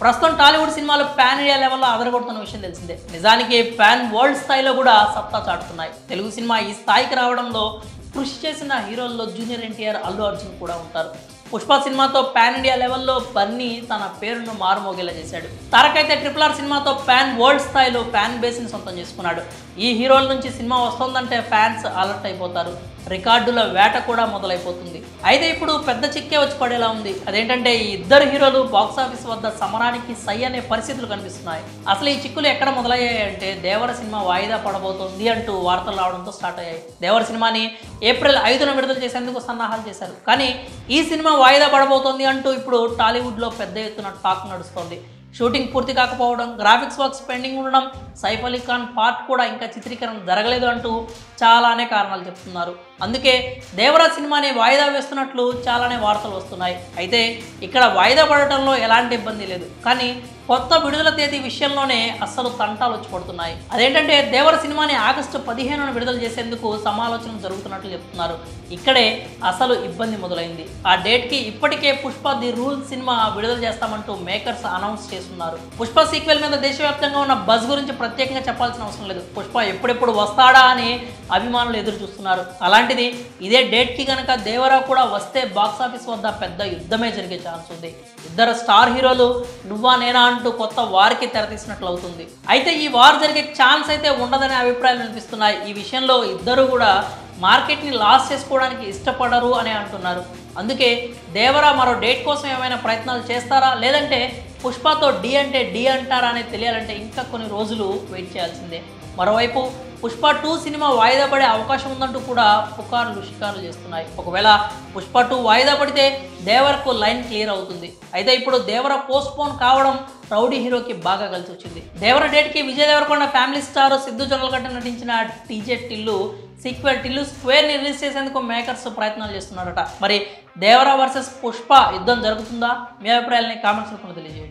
ప్రస్తుతం టాలీవుడ్ సినిమాలు pan India లెవెల్లో అదరగొడుతున్న విషయం తెలిసిందే. నిజానికి పాన్ వరల్డ్ స్థాయిలో కూడా సత్తా చాటుతున్నాయి. తెలుగు సినిమా ఈ స్థాయికి రావడంలో కృషి చేసిన హీరోల్లో జూనియర్ ఎన్టీఆర్, అల్లు అర్జున్ కూడా ఉంటారు. పుష్ప సినిమాతో పాన్ ఇండియా లెవెల్లో బన్నీ తన పేరును మారుమోగేలా చేశాడు. తారక్ అయితే RRR సినిమాతో పాన్ వరల్డ్ స్థాయిలో ఫ్యాన్ బేస్ని సొంతం చేసుకున్నాడు. ఈ హీరోల నుంచి సినిమా వస్తుందంటే ఫ్యాన్స్ అలర్ట్ అయిపోతారు. రికార్డుల వేట కూడా మొదలైపోతుంది. అయితే ఇప్పుడు పెద్ద చిక్కే వచ్చి పడేలా ఉంది. అదేంటంటే ఈ ఇద్దరు హీరోలు బాక్సాఫీస్ వద్ద సమరానికి సై అనే పరిస్థితులు కనిపిస్తున్నాయి. అసలు ఈ చిక్కులు ఎక్కడ మొదలయ్యాయంటే దేవర సినిమా వాయిదా పడబోతోంది అంటూ వార్తలు రావడంతో స్టార్ట్ అయ్యాయి. దేవర సినిమాని ఏప్రిల్ 5న విడుదల చేసేందుకు సన్నాహాలు చేశారు. కానీ ఈ సినిమా వాయిదా పడబోతోంది అంటూ ఇప్పుడు టాలీవుడ్లో పెద్ద ఎత్తున టాక్ నడుస్తోంది. షూటింగ్ పూర్తి కాకపోవడం, గ్రాఫిక్స్ వర్క్స్ పెండింగ్ ఉండడం, సైఫ్ అలీ ఖాన్ పార్ట్ కూడా ఇంకా చిత్రీకరణ జరగలేదు అంటూ చాలానే కారణాలు చెప్తున్నారు. అందుకే దేవరా సినిమాని వాయిదా వేస్తున్నట్లు చాలానే వార్తలు వస్తున్నాయి. అయితే ఇక్కడ వాయిదా పడటంలో ఎలాంటి ఇబ్బంది లేదు. కానీ కొత్త విడుదల తేదీ విషయంలోనే అస్సలు తంటాలు వచ్చి పడుతున్నాయి. అదేంటంటే దేవర సినిమాని ఆగస్టు 15న విడుదల చేసేందుకు సమాలోచనలు జరుగుతున్నట్లు చెప్తున్నారు. ఇక్కడే అసలు ఇబ్బంది మొదలైంది. ఆ డేట్కి ఇప్పటికే పుష్ప ది రూల్ సినిమా విడుదల చేస్తామంటూ మేకర్స్ అనౌన్స్ చేస్తున్నారు. పుష్ప సీక్వెల్ మీద దేశవ్యాప్తంగా ఉన్న బజ్ గురించి ప్రత్యేకంగా చెప్పాల్సిన అవసరం లేదు. పుష్ప ఎప్పుడెప్పుడు వస్తాడా అని అభిమానులు ఎదురు చూస్తున్నారు. అలాంటిది ఇదే డేట్కి కనుక దేవరా కూడా వస్తే బాక్సాఫీస్ వద్ద పెద్ద యుద్ధమే జరిగే ఛాన్స్ ఉంది. ఇద్దరు స్టార్ హీరోలు నువ్వా నేనా అంటూ కొత్త వారికి తెరతీసినట్లు అవుతుంది. అయితే ఈ వార్ జరిగే ఛాన్స్ అయితే ఉండదనే అభిప్రాయాలు వినిపిస్తున్నాయి. ఈ విషయంలో ఇద్దరు కూడా మార్కెట్ని లాస్ చేసుకోవడానికి ఇష్టపడరు అని అంటున్నారు. అందుకే దేవరా మరో డేట్ కోసం ఏమైనా ప్రయత్నాలు చేస్తారా, లేదంటే పుష్పతో డి అంటే డి అంటారా అనేది తెలియాలంటే ఇంకా కొన్ని రోజులు వెయిట్ చేయాల్సిందే. మరోవైపు పుష్ప 2 సినిమా వాయిదా పడే అవకాశం ఉందంటూ కూడా పుకార్లు షికారులు చేస్తున్నాయి. ఒకవేళ పుష్ప 2 వాయిదా పడితే దేవరకు లైన్ క్లియర్ అవుతుంది. అయితే ఇప్పుడు దేవర పోస్ట్పోన్ కావడం రౌడీ హీరోకి బాగా కలిసి వచ్చింది. దేవర డేట్కి విజయ్ దేవరకొండ ఫ్యామిలీ స్టార్ సిద్ధు జొన్నలగడ్డ నటించిన టీజే టిల్లు సీక్వెల్ టిల్లు స్క్వేర్ని రిలీజ్ చేసేందుకు మేకర్స్ ప్రయత్నాలు చేస్తున్నారట. మరి దేవరా వర్సెస్ పుష్ప యుద్ధం జరుగుతుందా? మీ అభిప్రాయాలని కామెంట్స్ రూపంలో తెలియజేయండి.